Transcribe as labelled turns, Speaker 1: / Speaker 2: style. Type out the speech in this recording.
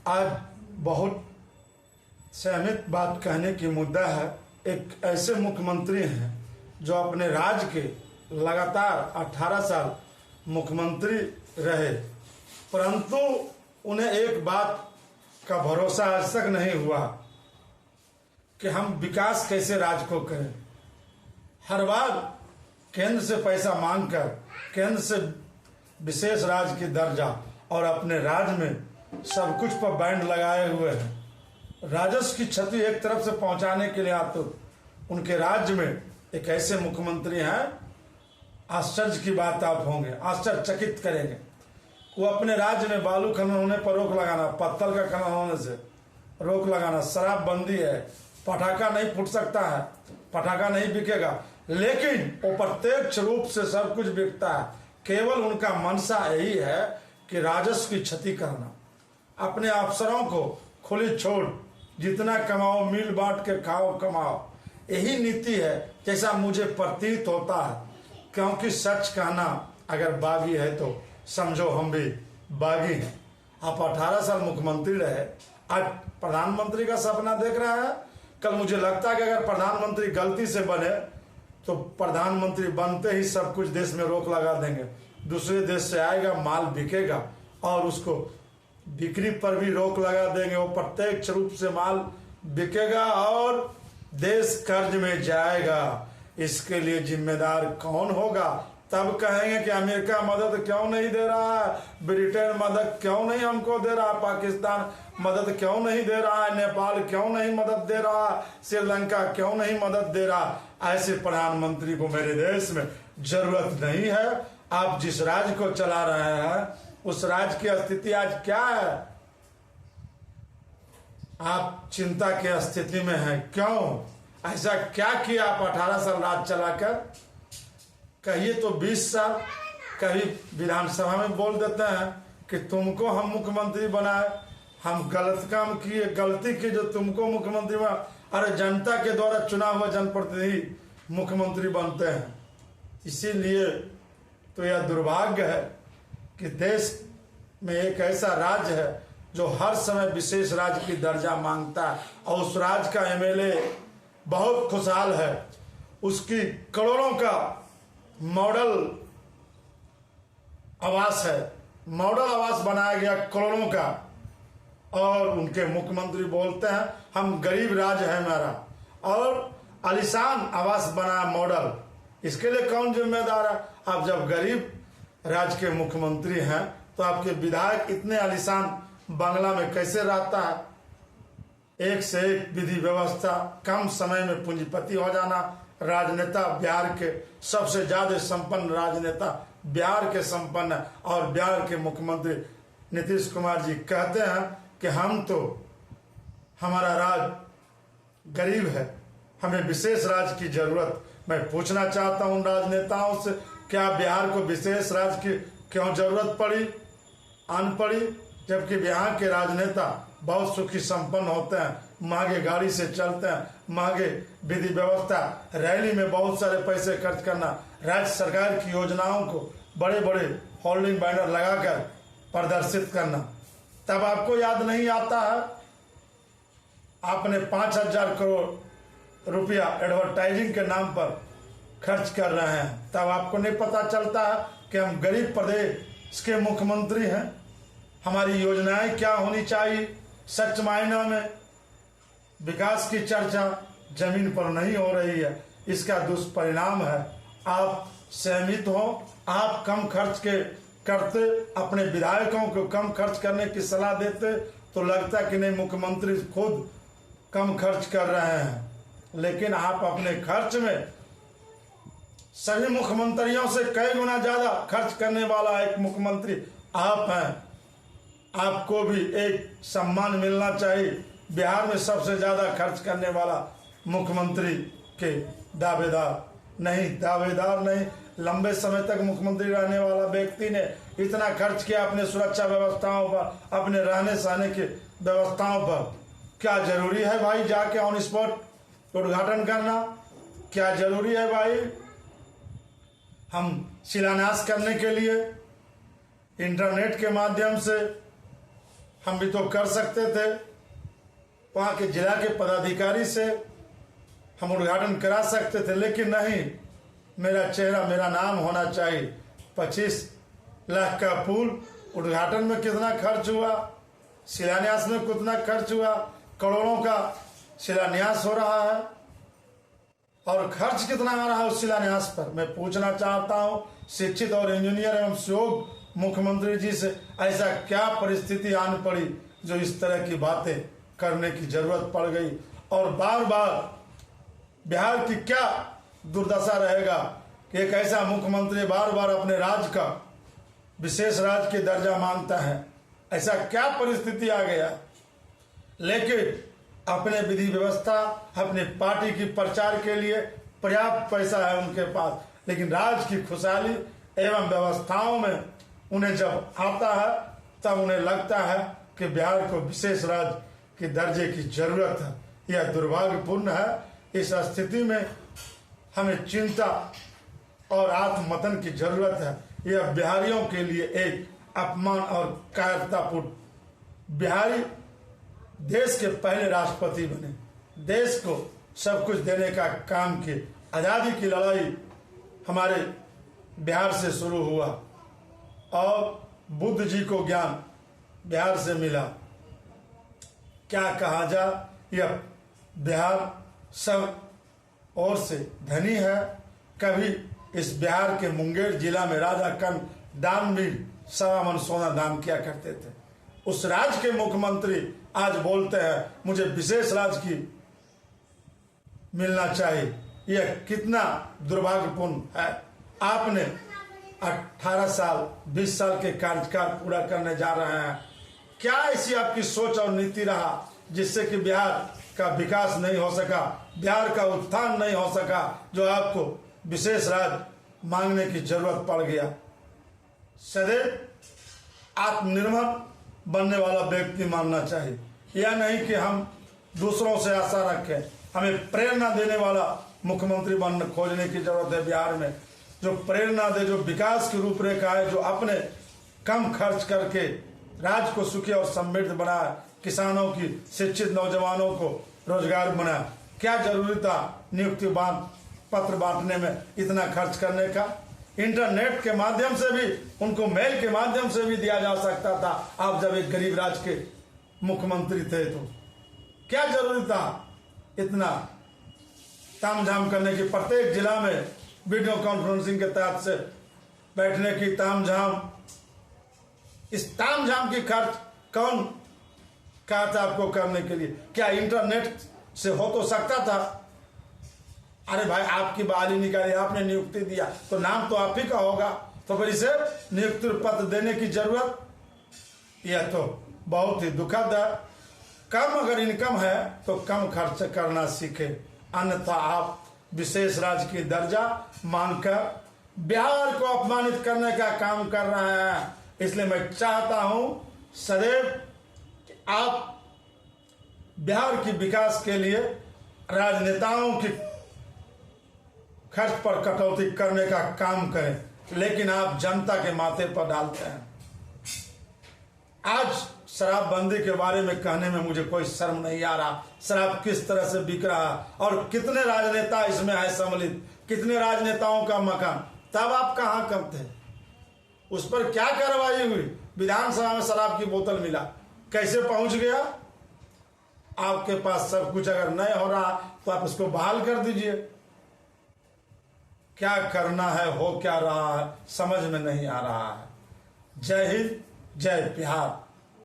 Speaker 1: आज बहुत सहमत बात कहने की मुद्दा है। एक ऐसे मुख्यमंत्री हैं जो अपने राज्य के लगातार 18 साल मुख्यमंत्री रहे, परंतु उन्हें एक बात का भरोसा आज तक नहीं हुआ कि हम विकास कैसे राज्य को करें। हर बार केंद्र से पैसा मांगकर केंद्र से विशेष राज्य की दर्जा और अपने राज्य में सब कुछ पर बैंड लगाए हुए हैं। राजस्व की क्षति एक तरफ से पहुंचाने के लिए आप तो उनके राज्य में एक ऐसे मुख्यमंत्री हैं, आश्चर्य की बात आप होंगे, आश्चर्यचकित करेंगे। वो अपने राज्य में बालू खनन होने पर रोक लगाना, पत्थर का खनन होने से रोक लगाना, शराबबंदी है, पटाखा नहीं फूट सकता है, पटाखा नहीं बिकेगा, लेकिन वो प्रत्यक्ष रूप से सब कुछ बिकता है। केवल उनका मंशा यही है कि राजस्व की क्षति करना, अपने अफसरों को खुली छोड़, जितना कमाओ मिल बांट के खाओ कमाओ, यही नीति है जैसा मुझे प्रतीत होता है। क्योंकि सच कहना अगर बागी है तो समझो हम भी बागी हैं। आप 18 साल मुख्यमंत्री रहे, आज प्रधानमंत्री का सपना देख रहा है। कल मुझे लगता है कि अगर प्रधानमंत्री गलती से बने तो प्रधानमंत्री बनते ही सब कुछ देश में रोक लगा देंगे, दूसरे देश से आएगा, माल बिकेगा और उसको बिक्री पर भी रोक लगा देंगे। वो प्रत्यक्ष रूप से माल बिकेगा और देश कर्ज में जाएगा। इसके लिए जिम्मेदार कौन होगा? तब कहेंगे कि अमेरिका मदद क्यों नहीं दे रहा है, ब्रिटेन मदद क्यों नहीं हमको दे रहा है, पाकिस्तान मदद क्यों नहीं दे रहा है, नेपाल क्यों नहीं मदद दे रहा है, श्रीलंका क्यों नहीं मदद दे रहा। ऐसे प्रधानमंत्री को मेरे देश में जरूरत नहीं है। आप जिस राज्य को चला रहे हैं उस राज्य की स्थिति आज क्या है? आप चिंता की स्थिति में हैं। क्यों? ऐसा क्या किया आप 18 साल राज चलाकर? कहिए तो 20 साल, कभी विधानसभा में बोल देते हैं कि तुमको हम मुख्यमंत्री बनाए, हम गलत काम किए, गलती की जो तुमको मुख्यमंत्री बना। अरे जनता के द्वारा चुना हुआ जनप्रतिनिधि मुख्यमंत्री बनते हैं। इसीलिए तो यह दुर्भाग्य है कि देश में एक ऐसा राज्य है जो हर समय विशेष राज्य की दर्जा मांगता है और उस राज्य का एमएलए बहुत खुशहाल है। उसकी करोड़ों का मॉडल आवास है, मॉडल आवास बनाया गया करोड़ों का, और उनके मुख्यमंत्री बोलते हैं हम गरीब राज्य है मेरा, और आलीशान आवास बनाया मॉडल। इसके लिए कौन जिम्मेदार है? आप जब गरीब राज्य के मुख्यमंत्री हैं तो आपके विधायक इतने आलीशान बंगला में कैसे रहता है? एक से एक विधि व्यवस्था, कम समय में पूंजीपति हो जाना। राजनेता बिहार के सबसे ज्यादा संपन्न राजनेता बिहार के संपन्न है, और बिहार के मुख्यमंत्री नीतीश कुमार जी कहते हैं कि हम तो, हमारा राज्य गरीब है, हमें विशेष राज्य की जरूरत। मैं पूछना चाहता हूं राजनेताओं से, क्या बिहार को विशेष राज्य की क्यों जरूरत पड़ी? जबकि बिहार के राजनेता बहुत सुखी संपन्न होते हैं, महंगे गाड़ी से चलते हैं, महंगे विधि व्यवस्था, रैली में बहुत सारे पैसे खर्च करना, राज्य सरकार की योजनाओं को बड़े बड़े होल्डिंग बैनर लगाकर प्रदर्शित करना। तब आपको याद नहीं आता है? आपने 5,000 करोड़ रुपया एडवर्टाइजिंग के नाम पर खर्च कर रहे हैं। तब आपको नहीं पता चलता है कि हम गरीब प्रदेश के मुख्यमंत्री हैं, हमारी योजनाएं क्या होनी चाहिए। सच मायने में विकास की चर्चा जमीन पर नहीं हो रही है। इसका दुष्परिणाम है आप सहमत हो, आप कम खर्च के करते, अपने विधायकों को कम खर्च करने की सलाह देते तो लगता कि नहीं मुख्यमंत्री खुद कम खर्च कर रहे हैं, लेकिन आप अपने खर्च में सभी मुख्यमंत्रियों से कई गुना ज्यादा खर्च करने वाला एक मुख्यमंत्री आप हैं। आपको भी एक सम्मान मिलना चाहिए। बिहार में सबसे ज्यादा खर्च करने वाला मुख्यमंत्री के दावेदार नहीं, लंबे समय तक मुख्यमंत्री रहने वाला व्यक्ति ने इतना खर्च किया अपने सुरक्षा व्यवस्थाओं पर, अपने रहने सहने की व्यवस्थाओं पर। क्या जरूरी है भाई जाके ऑन स्पॉट उद्घाटन करना? क्या जरूरी है भाई हम शिलान्यास करने के लिए इंटरनेट के माध्यम से हम भी तो कर सकते थे, वहाँ के जिला के पदाधिकारी से हम उद्घाटन करा सकते थे, लेकिन नहीं, मेरा चेहरा, मेरा नाम होना चाहिए। 25 लाख का पुल, उद्घाटन में कितना खर्च हुआ, शिलान्यास में कितना खर्च हुआ, करोड़ों का शिलान्यास हो रहा है, और खर्च कितना आ रहा है उस शिलान्यास पर। मैं पूछना चाहता हूं शिक्षित और इंजीनियर एवं सहयोग मुख्यमंत्री जी से, ऐसा क्या परिस्थिति आन पड़ी जो इस तरह की बातें करने की जरूरत पड़ गई, और बार बार बिहार की क्या दुर्दशा रहेगा कि एक ऐसा मुख्यमंत्री बार बार अपने राज्य का विशेष राज्य के दर्जा मांगता है। ऐसा क्या परिस्थिति आ गया, लेकिन अपने विधि व्यवस्था, अपने पार्टी की प्रचार के लिए पर्याप्त पैसा है उनके पास, लेकिन राज्य की खुशहाली एवं व्यवस्थाओं में उन्हें जब आता है तब उन्हें लगता है कि बिहार को विशेष राज्य के दर्जे की जरूरत है। यह दुर्भाग्यपूर्ण है। इस स्थिति में हमें चिंता और आत्ममथन की जरूरत है। यह बिहारियों के लिए एक अपमान और कायरतापूर्ण। बिहारी देश के पहले राष्ट्रपति बने, देश को सब कुछ देने का काम किए। आज़ादी की लड़ाई हमारे बिहार से शुरू हुआ और बुद्ध जी को ज्ञान बिहार से मिला। क्या कहा जा, यह बिहार सब ओर से धनी है। कभी इस बिहार के मुंगेर जिला में राजा कर्ण दानवीर 1.25 मन सोना दान किया करते थे। उस राज्य के मुख्यमंत्री आज बोलते हैं मुझे विशेष राज्य की मिलना चाहिए। यह कितना दुर्भाग्यपूर्ण है। आपने 18 साल 20 साल के कार्यकाल पूरा करने जा रहे हैं। क्या ऐसी आपकी सोच और नीति रहा जिससे कि बिहार का विकास नहीं हो सका, बिहार का उत्थान नहीं हो सका, जो आपको विशेष राज्य मांगने की जरूरत पड़ गया। सदैव आत्मनिर्भर बनने वाला व्यक्ति मानना चाहिए। यह नहीं कि हम दूसरों से आशा रखें। हमें प्रेरणा देने वाला मुख्यमंत्री बनने खोजने की जरूरत है बिहार में, जो प्रेरणा दे, जो विकास की रूपरेखा है, जो अपने कम खर्च करके राज्य को सुखी और समृद्ध बनाए, किसानों की, शिक्षित नौजवानों को रोजगार बनाए। क्या जरूरी था नियुक्ति पत्र बांटने में इतना खर्च करने का? इंटरनेट के माध्यम से भी, उनको मेल के माध्यम से भी दिया जा सकता था। आप जब एक गरीब राज्य के मुख्यमंत्री थे तो क्या जरूरी था इतना तामझाम करने की? प्रत्येक जिला में वीडियो कॉन्फ्रेंसिंग के तहत से बैठने की तामझाम, इस तामझाम की खर्च कौन कहा था आपको करने के लिए? क्या इंटरनेट से हो तो सकता था? अरे भाई, आपकी बहाली निकाली, आपने नियुक्ति दिया तो नाम तो आप ही का होगा, तो फिर इसे नियुक्ति पत्र देने की जरूरत, यह तो बहुत ही दुखद है। कम अगर इनकम है तो कम खर्च करना सीखे, अन्यथा आप विशेष राज्य की दर्जा मांगकर बिहार को अपमानित करने का काम कर रहे हैं। इसलिए मैं चाहता हूं सदैव कि आप बिहार की विकास के लिए राजनेताओं की खर्च पर कटौती करने का काम करें, लेकिन आप जनता के माथे पर डालते हैं। आज शराबबंदी के बारे में कहने में मुझे कोई शर्म नहीं आ रहा। शराब किस तरह से बिक रहा है और कितने राजनेता इसमें है सम्मिलित, कितने राजनेताओं का मकान, तब आप कहाँ कम थे? उस पर क्या कार्रवाई हुई? विधानसभा में शराब की बोतल मिला, कैसे पहुंच गया? आपके पास सब कुछ अगर नहीं हो रहा तो आप इसको बहाल कर दीजिए। क्या करना है, हो क्या रहा है, समझ में नहीं आ रहा है। जय हिंद, जय बिहार।